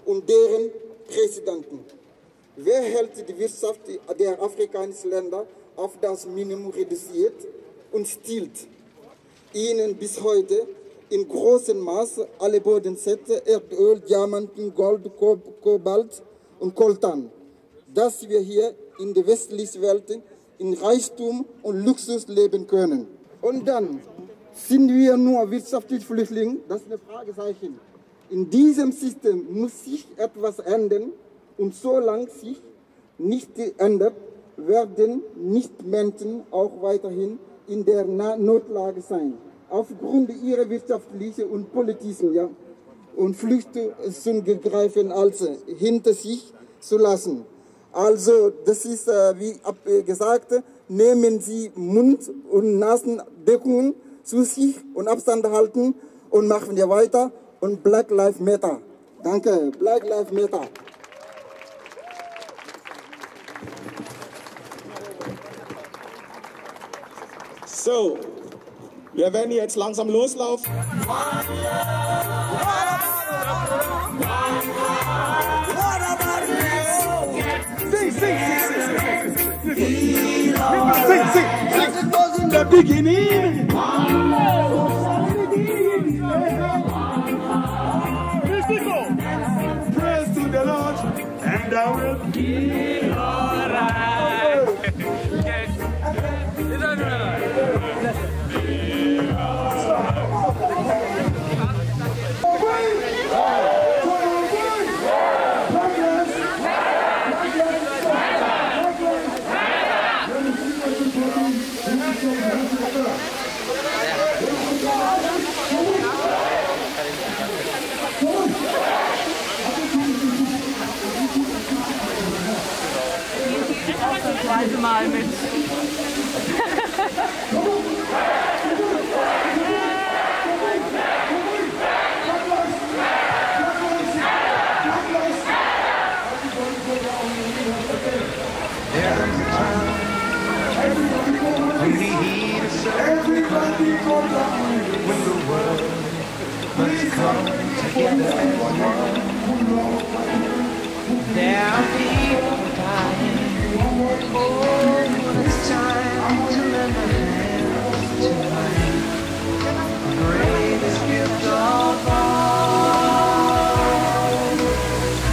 und deren Präsidenten. Wer hält die Wirtschaft der afrikanischen Länder auf das Minimum reduziert und stiehlt ihnen bis heute in großem Maße alle Bodenschätze, Erdöl, Diamanten, Gold, Kobalt und Coltan, dass wir hier in der westlichen Welt in Reichtum und Luxus leben können. Und dann sind wir nur wirtschaftliche Flüchtlinge, das ist ein Fragezeichen. In diesem System muss sich etwas ändern und solange sich nicht ändert, werden Nicht-Menschen auch weiterhin in der Notlage sein. Aufgrund ihrer wirtschaftlichen und politischen und Flüchtlingsgreifen als hinter sich zu lassen. Also das ist, wie gesagt, nehmen Sie Mund- und Nasendeckungen zu sich und Abstand halten und machen wir weiter. Und Black Lives Matter. Danke, Black Lives Matter. So, wir werden jetzt langsam loslaufen. It was in the beginning. Praise to the Lord, and I will be alright. Zweite Mal mit. When the world must come together as one. There are people dying. Oh, it's time to lend a hand tonight. The greatest gift of all.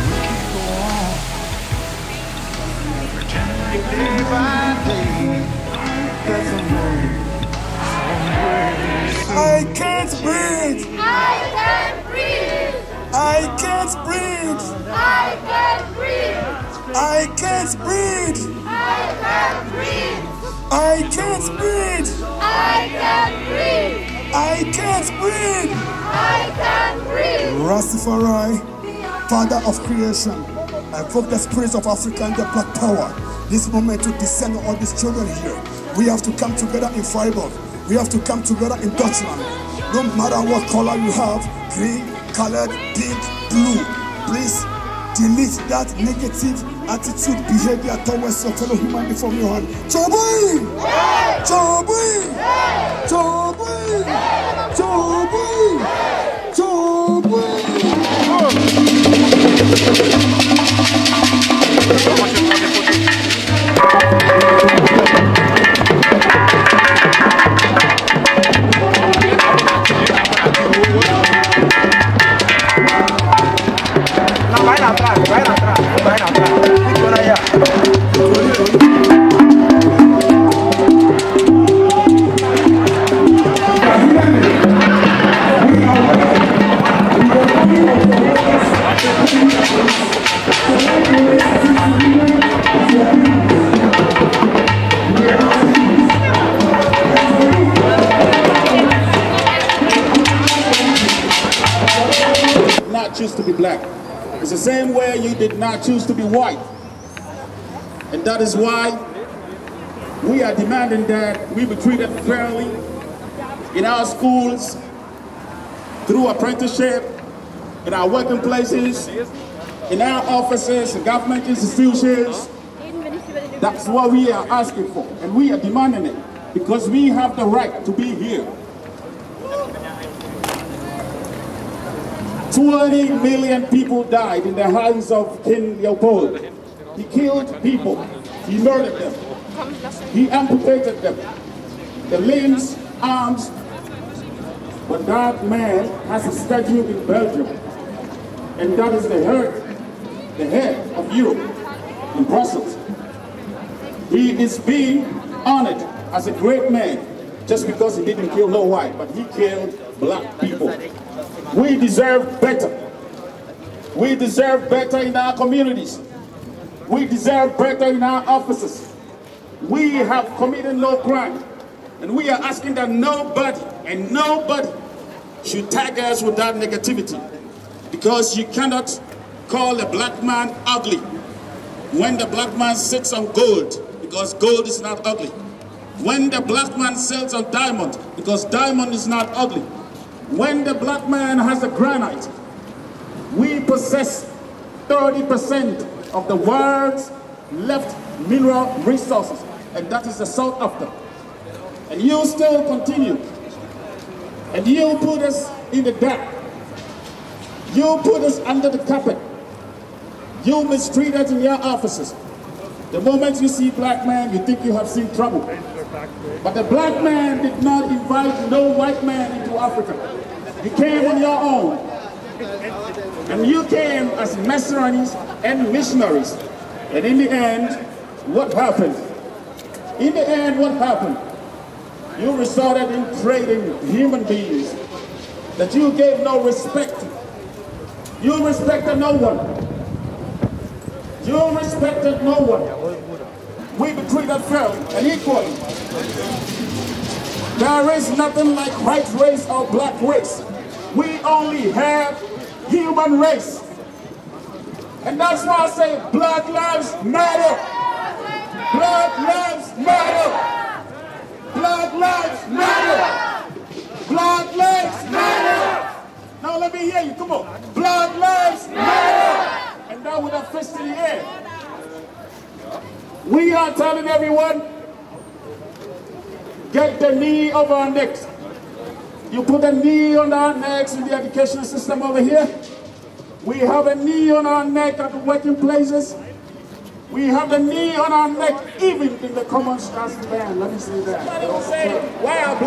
We can go on, pretending day by day. There's a moment. I can't breathe. I can't breathe. I can't breathe. I can't breathe. I can't breathe. I can't breathe. I can't breathe. I can't breathe. I can't breathe. I can't breathe. Rastafari, Father of creation, I invoke the spirits of Africa and the black power. This moment to descend on all these children here. We have to come together in Freiburg. We have to come together in Deutschland. No matter what color you have, green, colored, pink, blue, please delete that negative attitude, behavior towards your fellow human being from your hand. Chobi! Chobi! Chobi! Chobi! Vai lá atrás, vai lá atrás, vai lá atrás. Fica aí, Not choose to be black. It's the same way you did not choose to be white. And that is why we are demanding that we be treated fairly in our schools, through apprenticeship, in our working places, in our offices, in government institutions. That's what we are asking for, and we are demanding it because we have the right to be here. 20 million people died in the hands of King Leopold. He killed people. He murdered them. He amputated them. The limbs, arms. But that man has a statue in Belgium. And that is the head of Europe in Brussels. He is being honored as a great man just because he didn't kill no white, but he killed black people. We deserve better. We deserve better in our communities. We deserve better in our offices. We have committed no crime. And we are asking that nobody should tag us with that negativity. Because you cannot call a black man ugly when the black man sits on gold, because gold is not ugly. When the black man sells on diamond, because diamond is not ugly. When the black man has a granite, we possess 30% of the world's left mineral resources, and that is the South Africa. And you still continue, and you put us in the dark. You put us under the carpet. You mistreat us in your offices. The moment you see black man, you think you have seen trouble. But the black man did not invite no white man into Africa. You came on your own. And you came as mercenaries and missionaries. And in the end, what happened? In the end, what happened? You resorted in trading human beings that you gave no respect to. You respected no one. You respected no one. We be treated fairly and equally. There is nothing like white race or black race. We only have human race. And that's why I say Black Lives Matter. Black Lives Matter. Black Lives Matter. Black Lives Matter. Now let me hear you, come on. Black Lives Matter. And now with a fist in the air. We are telling everyone, get the knee over our necks. You put a knee on our necks in the education system over here. We have a knee on our neck at the working places. We have the knee on our neck even in the common class land. Let me say that. I don't say, why are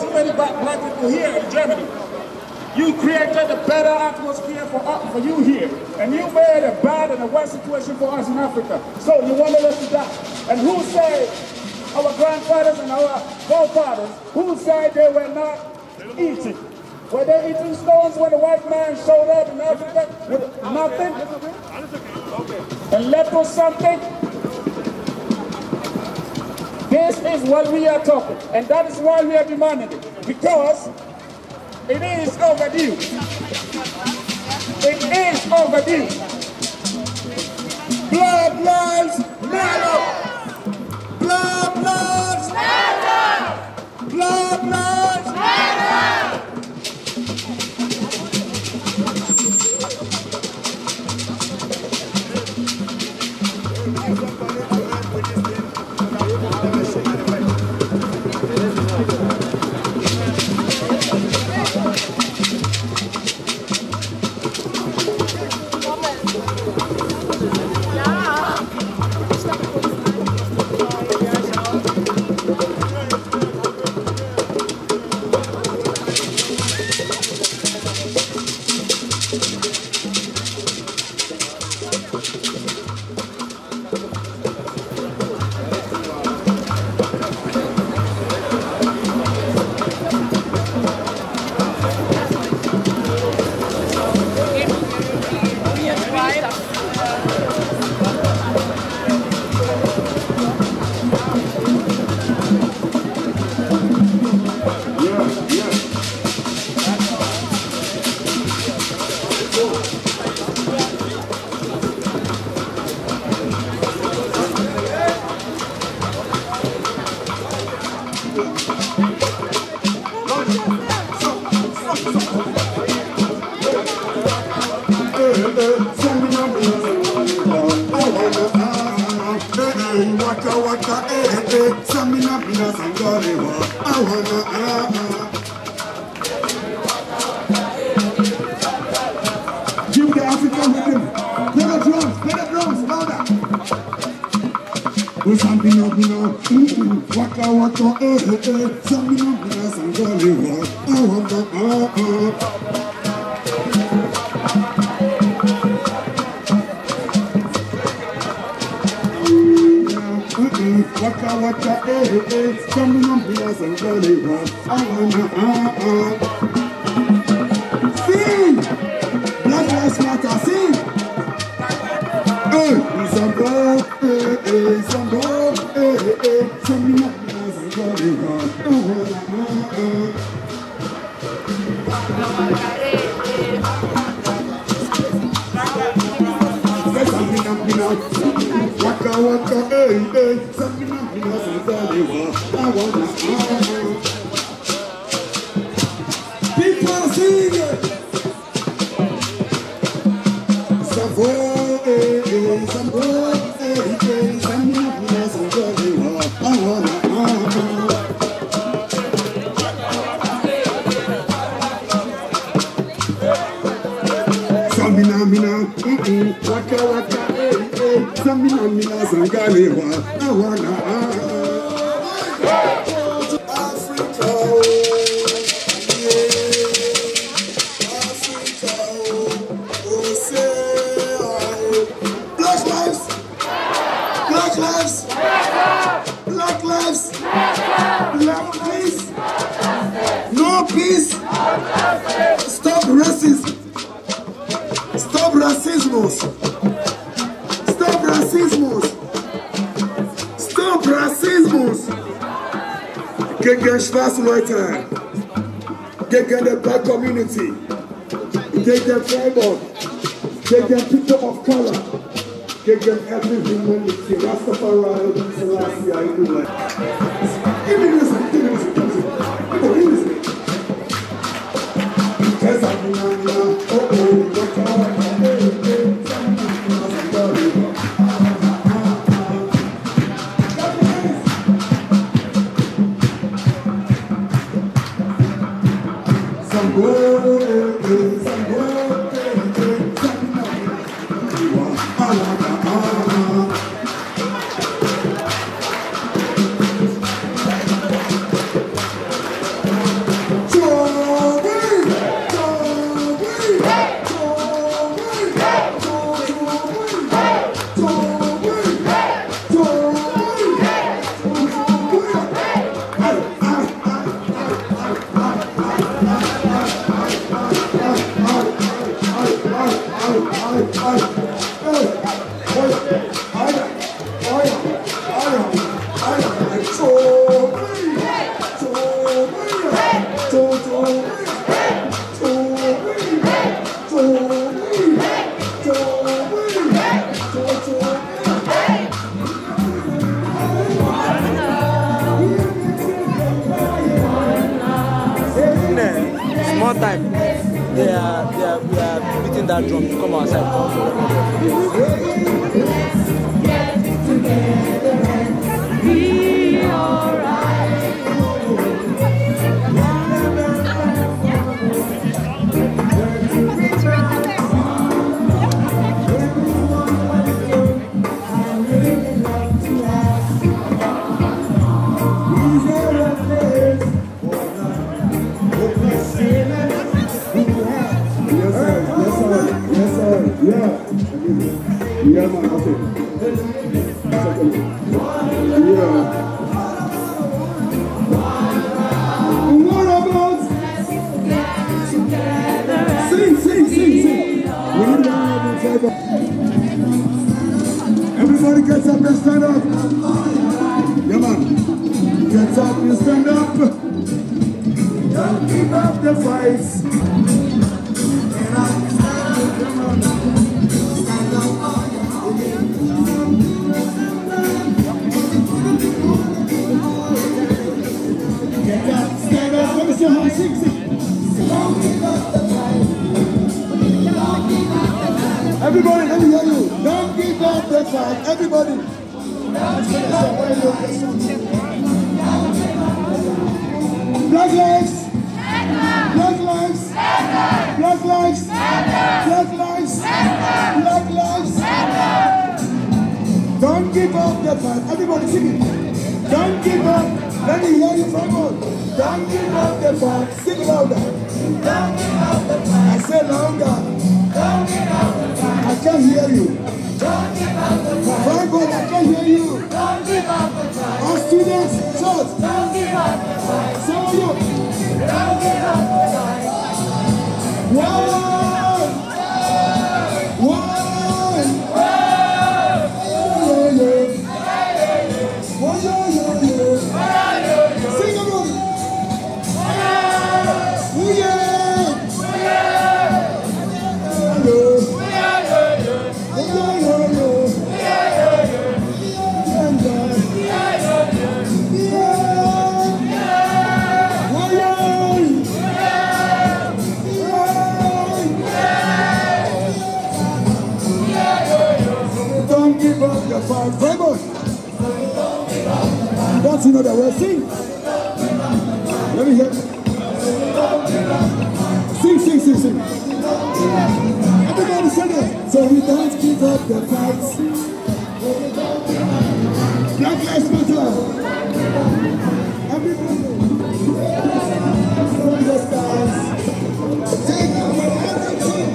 too many black people here in Germany? You created a better atmosphere for you here. And you made a bad and a worse situation for us in Africa. So you wanted us to die. And who said, our grandfathers and our forefathers, who said they were not eating? Were they eating stones when the white man showed up in Africa with nothing? And left us something? This is what we are talking. And that is why we are demanding it. Because it is overdue. It is overdue. Black Lives Matter. Black Lives Matter. Black Lives Matter. along with him. Play the drums, louder. Do something up, you know. Waka waka, something up, some jolly rock. Waka waka, something up, some jolly rock. Sing! Black Lives Matter, sing! Some waka waka, people sing it. Waka waka, samina sangale wa awana. Africa, Africa, oh say, Black lives, Black lives, Black lives, Black peace, no peace. Stop racism. Stop racismus! Stop racismus! Stop racismus! Gegen schwarze Leute, gegen the black community, gegen Freiburg, gegen people of color, gegen every humanity. Rastafari, Selassie, I do like. Give me this, give me this, give me this. Give me this. Small time, we are beating that drum to come outside. Yeah, man, okay. Yeah. What about? Sing. Everybody gets up and stand up. Yeah, man. Get up and stand up. Don't give up the fight. Everybody, let me hear you. Don't give up the fight. Everybody. Black lives. Black lives. Black lives. Black lives. lives. Black lives. Don't give up the fight. Everybody sing it. Don't give up. Let me hear you from all. Don't give up the fight. Sing louder. Don't give up the fight. I say louder. Don't give up the fight. I can't hear you. Don't give up the fight. Frank, I can't hear you. Don't give up the fight. All students, church. Don't give up the fight. Some of you. Don't give up the fight. One. Sing along. Don't give up the fight. Very good. Don't you know that word? Sing. Let me hear. Sing. Everybody sing it. So we don't give up the fight. Black Lives Matter. Everybody. From the stars. Take our attitude.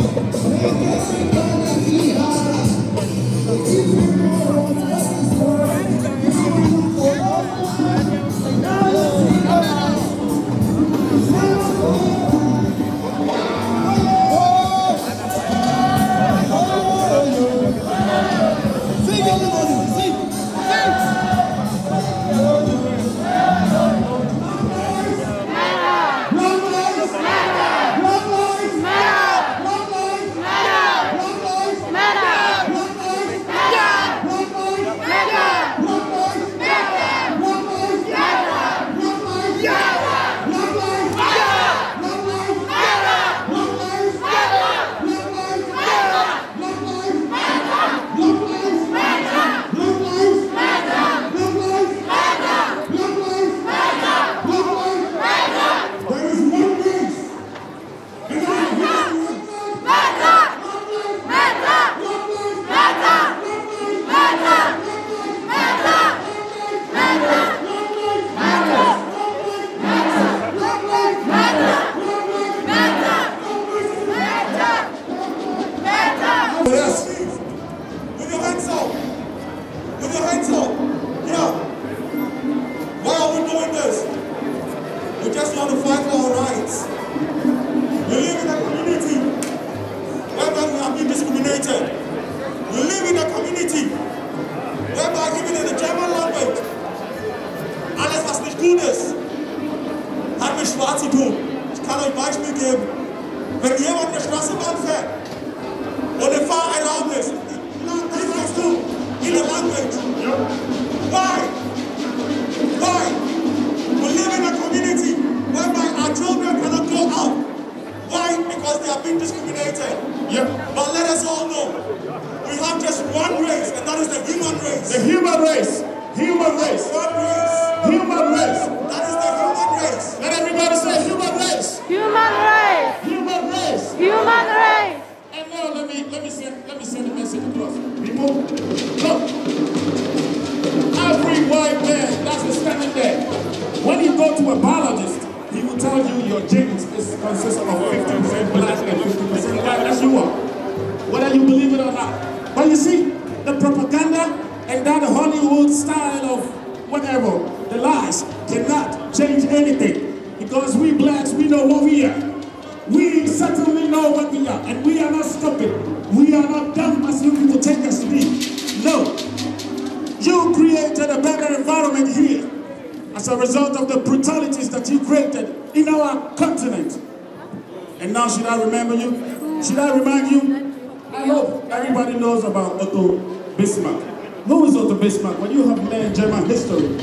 Should I remember you? Should I remind you? I hope everybody knows about Otto Bismarck. Who is Otto Bismarck? Well, you have learned German history.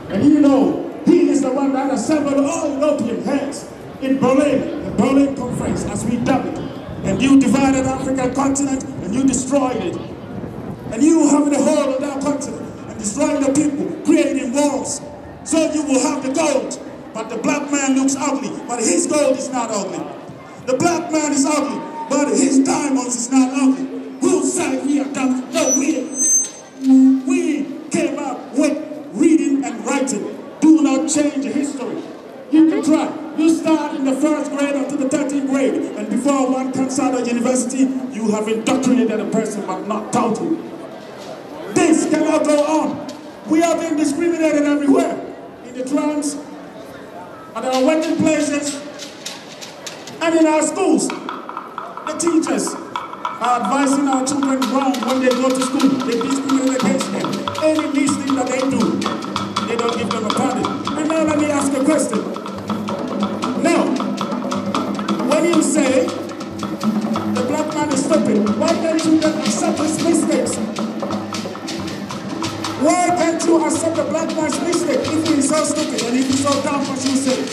And you know, he is the one that assembled all European heads in Berlin, the Berlin Conference, as we dub it. And you divided the African continent, and you destroyed it. And you have the whole of that continent, and destroying the people, creating wars. So you will have the gold. But the black man looks ugly, but his gold is not ugly. The black man is ugly, but his diamonds is not ugly. Whose side we are down? No, we came up with reading and writing. Do not change history. You can try. You start in the 1st grade up to the 13th grade, and before one comes out of university, you have indoctrinated a person but not taught him. This cannot go on. We are being discriminated everywhere. In the trams, at our working places, and in our schools. The teachers are advising our children wrong when they go to school. They discriminate against them. Any of these things that they do, they don't give them a pardon. And now let me ask a question. Now, when you say the black man is stupid, why can't you then accept his mistakes? Why can't you accept the black man's mistake if he's so stupid and if he's so dumb as you say?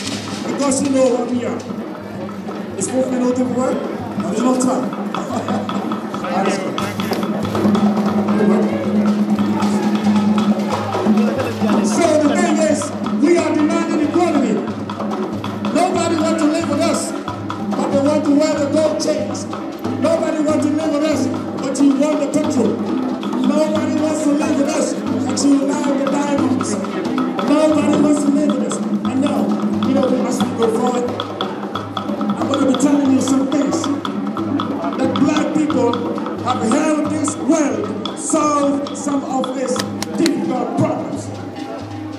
Because you know what we are. Is 4 minutes of work? There's no time. So the thing is, we are demanding equality. Nobody wants to live with us, but they want to wear the gold chains. Nobody wants to live with us, but you want the petrol. Nobody wants to live with us, but you allow the diamonds. Nobody wants to live with us. And now, you know, as we go forward, I'm going to be telling you some things. That black people have helped this world solve some of its difficult problems.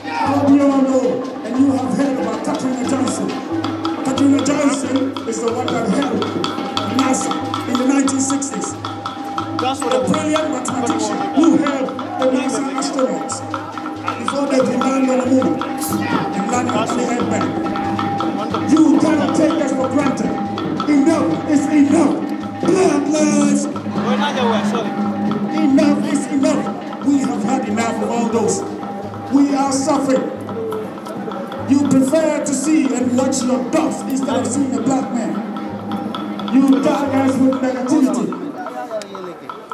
All you all know, and you have heard about Katrina Johnson. Katrina Johnson is the one that helped NASA in the 1960s. A brilliant mathematician who helped the NASA astronauts before they landed on the moon and landed on the head back. You cannot take us for granted. Enough is enough. Black lives. Enough is enough. We have had enough of all those. We are suffering. You prefer to see and watch your dogs instead of seeing a black man. You dark with negativity.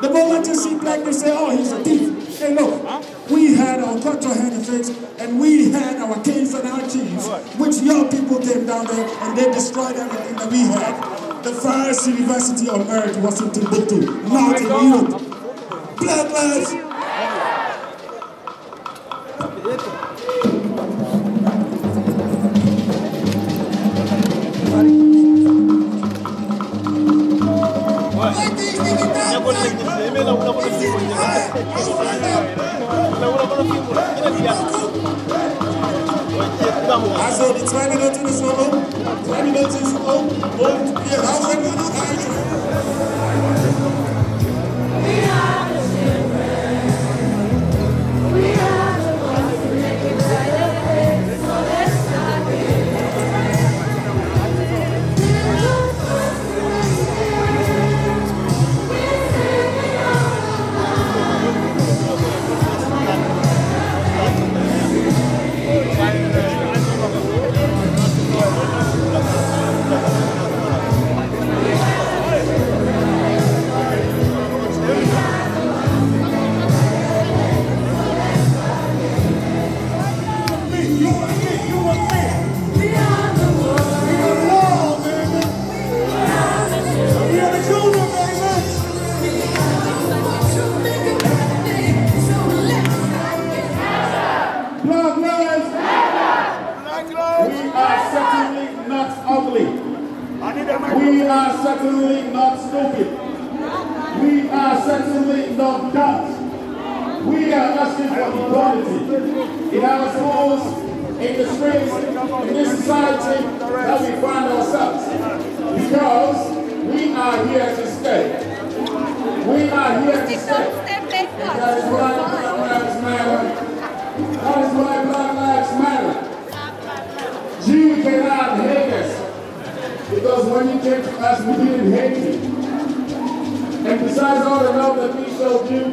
The moment you see black, you say, oh, he's a thief. Hey, look, we had our cultural heritage, and we had our kings and our chiefs, which your people came down there, and they destroyed everything that we had. The first university on earth was in Timbuktu, not in Europe. Black lives. Also die 2 Minuten ist noch um. 2 Minuten ist um. Und wir rauchen nur noch ein. We are certainly not stupid. We are certainly not dumb. We are asking for equality in our schools, in the streets, in this society that we find ourselves. Because we are here to stay. We are here to stay. And that is why Black Lives Matter. That is why Black Lives Matter. You cannot hate us. Because when you came to us, we didn't hate you. And besides all the love that we showed you,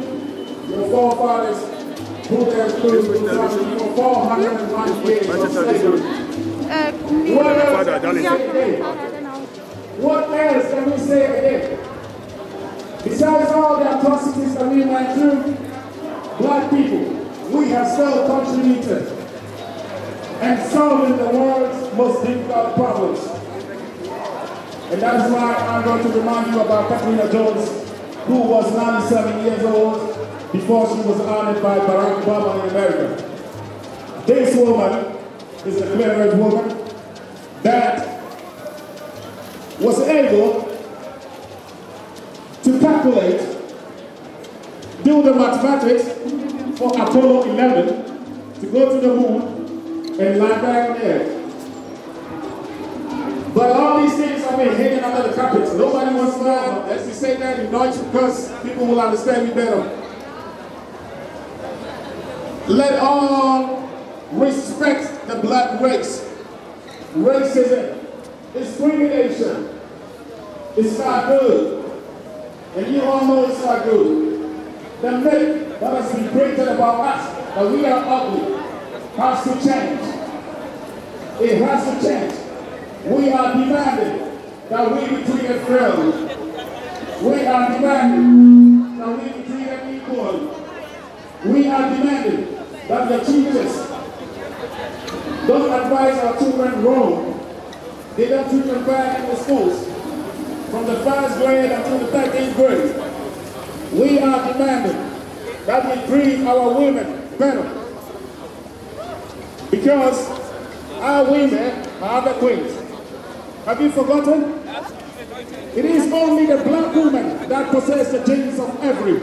your forefathers who their food for 401 years of slavery. What else can we say today? What else can we say today? Besides all the atrocities that we went through, black people, we have still contributed and solving the world's most difficult problems. And that is why I'm going to remind you about Katrina Jones, who was 97 years old before she was honored by Barack Obama in America. This woman is a clever woman that was able to calculate, do the mathematics for Apollo 11 to go to the moon and land back on the Earth. But all these things have been hidden under the carpet. Nobody wants to know. Let's just say that in Deutsch because people will understand me better. Let all respect the black race. Racism, discrimination, it's not good. And you all know it's not good. The myth that has been created about us, that we are ugly, has to change. It has to change. We are demanding that we be treated fairly. We are demanding that we be treated equally. We are demanding that the teachers don't advise our children wrong. They don't treat them bad in the schools. From the 1st grade until the 13th grade. We are demanding that we treat our women better. Because our women are the queens. Have you forgotten? It is only the black woman that possesses the genes of every.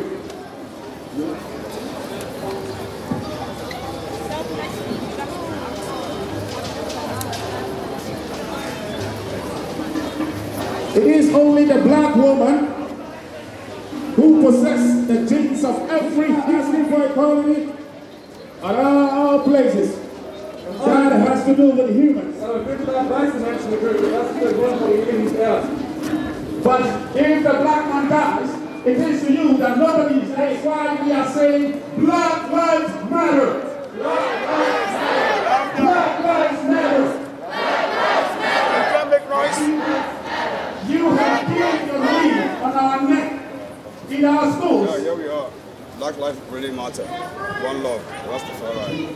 It is only the black woman who possesses the genes of every history for equality around all places. That has to do with humans. But if the black man dies, it is to you that nobody is. That is why we are saying Black Lives Matter. Black Lives Matter. Black Lives Matter. Black Lives Matter. You have killed the lead on our neck in our schools. Yeah, here we are. Black lives really matter. One love. Rastafari.